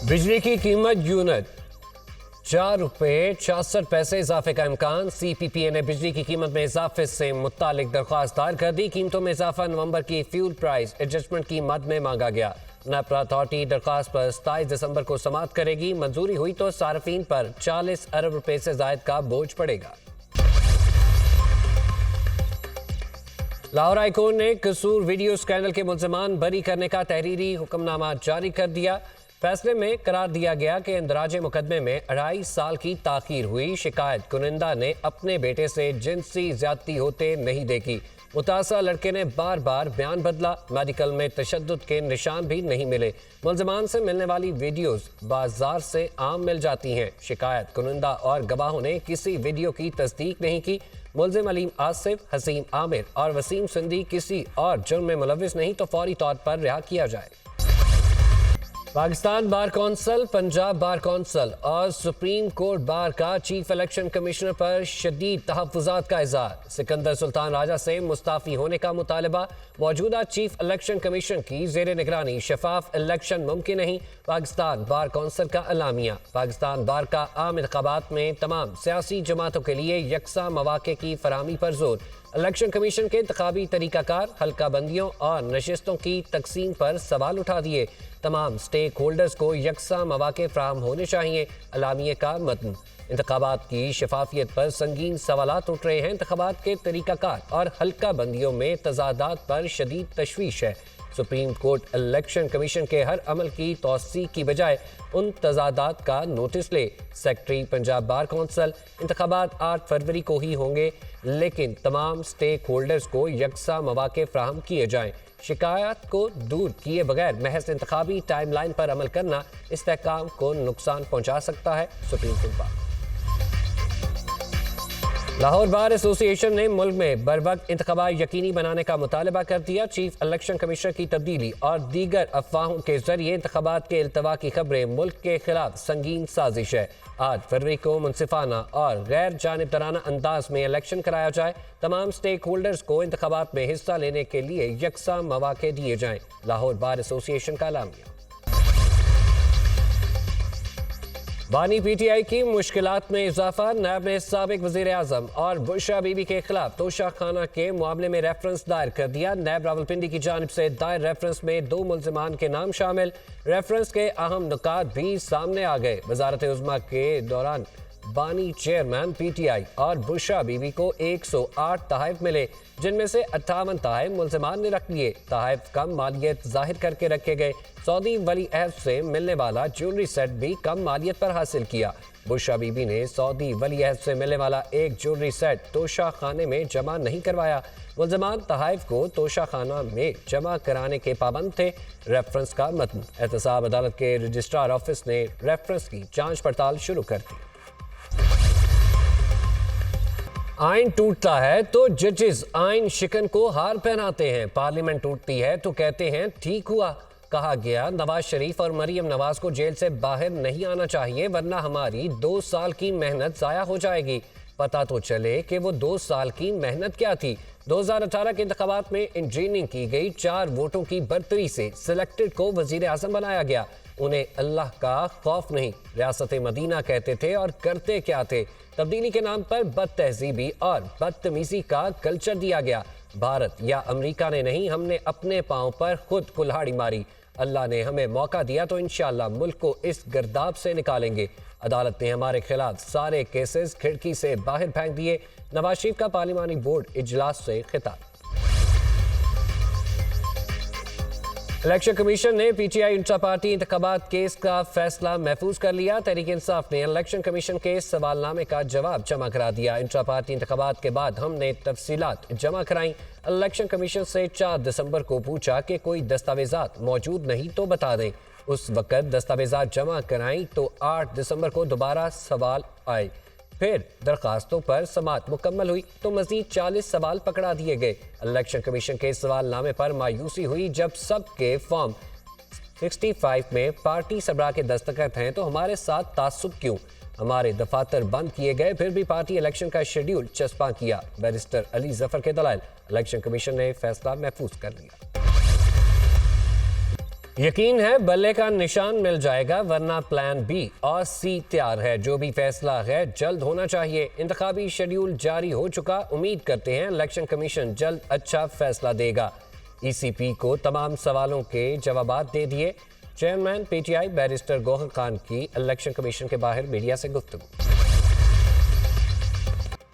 बिजली की कीमत यूनिट 4 रुपये 66 पैसे इजाफे का इम्कान। CPPA ने बिजली की कीमत में इजाफे से मुतालिक दरख्वास्त दायर कर दी। कीमतों में इजाफा नवंबर की फ्यूल प्राइस एडजस्टमेंट की मद में मांगा गया। नेपरा अथॉरिटी दरख्वास्त पर 27 दिसंबर को समाअत करेगी। मंजूरी हुई तो सार्फिन पर 40 अरब रुपए से जायद का बोझ पड़ेगा। लाहौर हाईकोर्ट ने कसूर वीडियो स्कैंडल के मुल्जिमान बरी करने का तहरीरी हुक्मनामा जारी कर दिया। फैसले में करार दिया गया कि इंदराज मुकदमे में 2.5 साल की ताखीर हुई। शिकायत कुनिंदा ने अपने बेटे से जिनसी ज्यादती होते नहीं देखी। मुतासरा लड़के ने बार बार बयान बदला। मेडिकल में तशद्दुद के निशान भी नहीं मिले। मुल्जिमान से मिलने वाली वीडियोस बाजार से आम मिल जाती हैं। शिकायत कुनिंदा और गवाहों ने किसी वीडियो की तस्दीक नहीं की। मुल्जिम अलीम आसिफ, हसीम आमिर और वसीम सिंधी किसी और जुर्म में मुलविस नहीं तो फौरी तौर पर रिहा किया जाए। Pakistan bar council, Punjab bar council और सुप्रीम कोर्ट बार का चीफ इलेक्शन कमिश्नर पर शदीद तहफ़्फ़ुज़ात का इज़हार। सिकंदर सुल्तान राजा से मुस्ताफ़ी होने का मुतालबा। मौजूदा चीफ इलेक्शन कमीशन की ज़ेरे निगरानी शफाफ इलेक्शन मुमकिन नहीं। पाकिस्तान बार कौंसिल का अलामिया। पाकिस्तान बार का आम इंतख़ाबात में तमाम सियासी जमातों के लिए यकसा मौक़े की फराहमी पर जोर। इलेक्शन कमीशन के इंतखाबी तरीक़ाकार, हल्का बंदियों और नशिस्तों की तकसीम पर सवाल उठा दिए। तमाम स्टेक होल्डर्स को यकसा मौक़े फ्राहम होने चाहिए। अलामिये का मतन। इंतखाबात की शफाफियत पर संगीन सवालात उठ रहे हैं। इंतखाबात के तरीक़ाकार और हल्का बंदियों में तजादात पर शदीद तशवीश है। सुप्रीम कोर्ट इलेक्शन कमीशन के हर अमल की तौसीक की बजाय उन तजादात का नोटिस ले। सेक्रेटरी पंजाब बार कौंसिल, इंतखाबात 8 फरवरी को ही होंगे, लेकिन तमाम स्टेक होल्डर्स को यकसा मौक़े फ्राहम किए जाएं। शिकायत को दूर किए बगैर महज इंतखाबी टाइमलाइन पर अमल करना इस्तेहकाम को नुकसान पहुंचा सकता है। Supreme court bar. Lahore bar association ने मुल्क में बरवक्त इंतखाबात यकीनी बनाने का मुतालबा कर दिया। चीफ इलेक्शन कमिश्नर की तब्दीली और दीगर अफवाहों के जरिए इंतखाबात के इल्तवा की खबरें मुल्क के खिलाफ संगीन साजिश है। 8 फरवरी को मुनसिफाना और गैर जानिबदाराना अंदाज में इलेक्शन कराया जाए। तमाम स्टेक होल्डर्स को इंतखाबात में हिस्सा लेने के लिए यकसा मौक़े दिए जाएं। लाहौर बार एसोसिएशन का एलामिया। बानी PTI की मुश्किलात में इजाफा। नायब ने साबिक वज़ीर आज़म और बुशरा बीबी के खिलाफ तोशाखाना के मामले में रेफरेंस दायर कर दिया। नायब रावलपिंडी की जानिब से दायर रेफरेंस में 2 मुल्जिमान के नाम शामिल। रेफरेंस के अहम नुकात भी सामने आ गए। वज़ारत उज़्मा के दौरान बानी चेयरमैन PTI और बुशरा बीबी को 108 तहफ़ मिले, जिनमें से 58 तहफ़ मुल्जिमान ने रख लिए। तहफ़ कम मालियत जाहिर करके रखे गए। सऊदी वली अहद से मिलने वाला ज्वेलरी सेट भी कम मालियत पर हासिल किया। बुशरा बीबी ने सऊदी वली अहद से मिलने वाला एक ज्वेलरी सेट तोशा खाने में जमा नहीं करवाया। मुल्जिमान तहफ़ को तोशा खाना में जमा कराने के पाबंद थे। रेफरेंस का मतन। एहतसाब अदालत के रजिस्ट्रार ऑफिस ने रेफरेंस की जांच पड़ताल शुरू कर दी। आइन टूटता है तो जजेस आइन शिकन को हार पहनाते हैं। पार्लियामेंट टूटती है तो कहते हैं ठीक हुआ। कहा गया नवाज शरीफ और मरियम नवाज को जेल से बाहर नहीं आना चाहिए, वरना हमारी 2 साल की मेहनत जाया हो जाएगी। पता तो चले कि वो 2 साल की मेहनत क्या थी। 2018 के इंतखाबात में इंजीनियरिंग की गई 4 वोटों की बर्तरी से सिलेक्टेड को वजीर आजम बनाया गया। उन्हें अल्लाह का खौफ नहीं, रियासत मदीना कहते थे और करते क्या थे। तब्दीली के नाम पर बद तहजीबी और बदतमीजी का कल्चर दिया गया। भारत या अमेरिका ने नहीं, हमने अपने पांव पर खुद कुल्हाड़ी मारी। अल्लाह ने हमें मौका दिया तो इंशाअल्लाह मुल्क को इस गर्दाब से निकालेंगे। अदालत ने हमारे खिलाफ सारे केसेस खिड़की से बाहर फेंक दिए। नवाज शरीफ का पार्लिमानी बोर्ड इजलास से खिताब। इलेक्शन कमीशन ने PTI इंट्रा पार्टी इंतखाबात केस का फैसला महफूज कर लिया। तहरीक इंसाफ ने इलेक्शन कमीशन के सवालनामे का जवाब जमा करा दिया। इंट्रा पार्टी इंतखाबात के बाद हमने तफसीलात जमा कराई। इलेक्शन कमीशन से 4 दिसंबर को पूछा कि कोई दस्तावेजात मौजूद नहीं तो बता दें। उस वक्त दस्तावेजात जमा कराई तो 8 दिसंबर को दोबारा सवाल आए। फिर दरखास्तों पर समाअत मुकम्मल हुई तो मजीद 40 सवाल पकड़ा दिए गए। इलेक्शन कमीशन के सवालनामे पर मायूसी हुई जब सबके फॉर्म 65 में पार्टी सबरा के दस्तखत हैं तो हमारे साथ तासुब क्यों। हमारे दफातर बंद किए गए, फिर भी पार्टी इलेक्शन का शेड्यूल चस्पा किया। बैरिस्टर अली जफर के दलाइल। इलेक्शन कमीशन ने फैसला महफूज कर लिया। यकीन है बल्ले का निशान मिल जाएगा, वरना प्लान बी और सी तैयार है। जो भी फैसला है जल्द होना चाहिए। इंतखाबी शेड्यूल जारी हो चुका, उम्मीद करते हैं इलेक्शन कमीशन जल्द अच्छा फैसला देगा। ईसीपी को तमाम सवालों के जवाबात दे दिए। Chairman PTI barrister Gauhar Khan की इलेक्शन कमीशन के बाहर मीडिया से गुफ्तगू।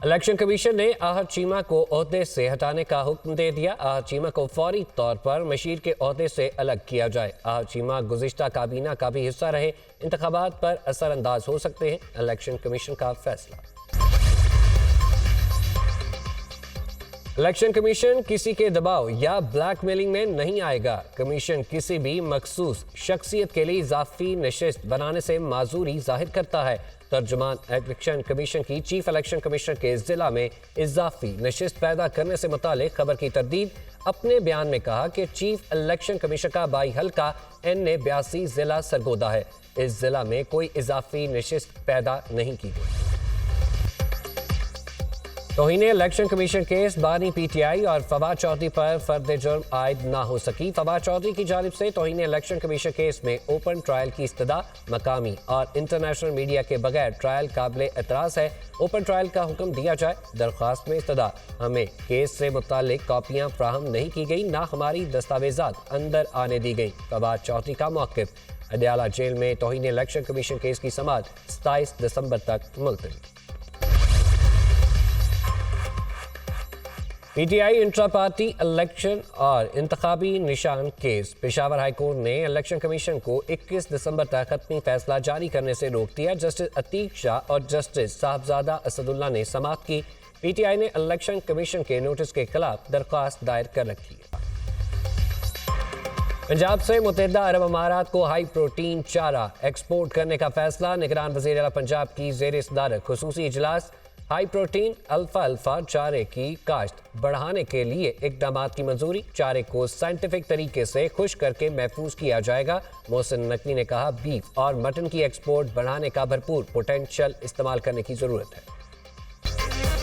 इलेक्शन कमीशन ने आहत चीमा को ओहदे से हटाने का हुक्म दे दिया। आहत चीमा को फौरी तौर पर मशीर के ओहदे से अलग किया जाए। आहत चीमा गुज़िश्ता काबीना का भी हिस्सा रहे, इंतखाबात पर असरअंदाज हो सकते हैं। इलेक्शन कमीशन का फैसला। इलेक्शन कमीशन किसी के दबाव या ब्लैकमेलिंग में नहीं आएगा। कमीशन किसी भी मखसूस शख्सियत के लिए इजाफी नशिस्त बनाने से माजूरी जाहिर करता है। तर्जुमान इलेक्शन कमीशन की चीफ इलेक्शन कमिश्नर के जिला में इजाफी नशिस्त पैदा करने से मुतालिक खबर की तरदीद अपने बयान में कहा कि चीफ इलेक्शन कमिश्नर का बाई हल्का NA82 जिला सरगोदा है। इस जिला में कोई इजाफी नशिस्त पैदा नहीं की गई। तौहीन इलेक्शन कमीशन केस बानी पीटीआई और फवाद चौधरी पर फर्द जुर्म आयद ना हो सकी। फवाद चौधरी की जानिब से तौहीन इलेक्शन कमीशन केस में ओपन ट्रायल की इस्तदा मकामी और इंटरनेशनल मीडिया के बगैर ट्रायल काबिल एतराज़ है। ओपन ट्रायल का हुक्म दिया जाए। दरख्वास्त में इस्तदा हमें केस से मुतालिक कॉपियाँ फ्राहम नहीं की गई, ना हमारी दस्तावेजात अंदर आने दी गई। फवाद चौधरी का मौक़िफ़ अडयाला जेल में तौहीन इलेक्शन कमीशन केस की समाअत 27 दिसंबर तक मुलतवी। पीटीआई इंट्रा पार्टी इलेक्शन और इंतखाबी निशान केस। पेशावर हाईकोर्ट ने इलेक्शन कमीशन को 21 दिसंबर तक हतमी फैसला जारी करने से रोक दिया। जस्टिस अतीक शाह और जस्टिस साहबजादा असदुल्ला ने समाअत की। पीटीआई ने इलेक्शन कमीशन के नोटिस के खिलाफ दरख्वास्त दायर कर रखी है। पंजाब से मुत्तहिदा अरब अमारात को हाई प्रोटीन चारा एक्सपोर्ट करने का फैसला। निगरान वज़ीर आला पंजाब की ज़ेर सदारत खुसूसी इजलास। हाई प्रोटीन अल्फा चारे की काश्त बढ़ाने के लिए इक़दामात की मंजूरी। चारे को साइंटिफिक तरीके से खुश करके महफूज किया जाएगा। मोहसिन नकवी ने कहा बीफ और मटन की एक्सपोर्ट बढ़ाने का भरपूर पोटेंशियल इस्तेमाल करने की ज़रूरत है।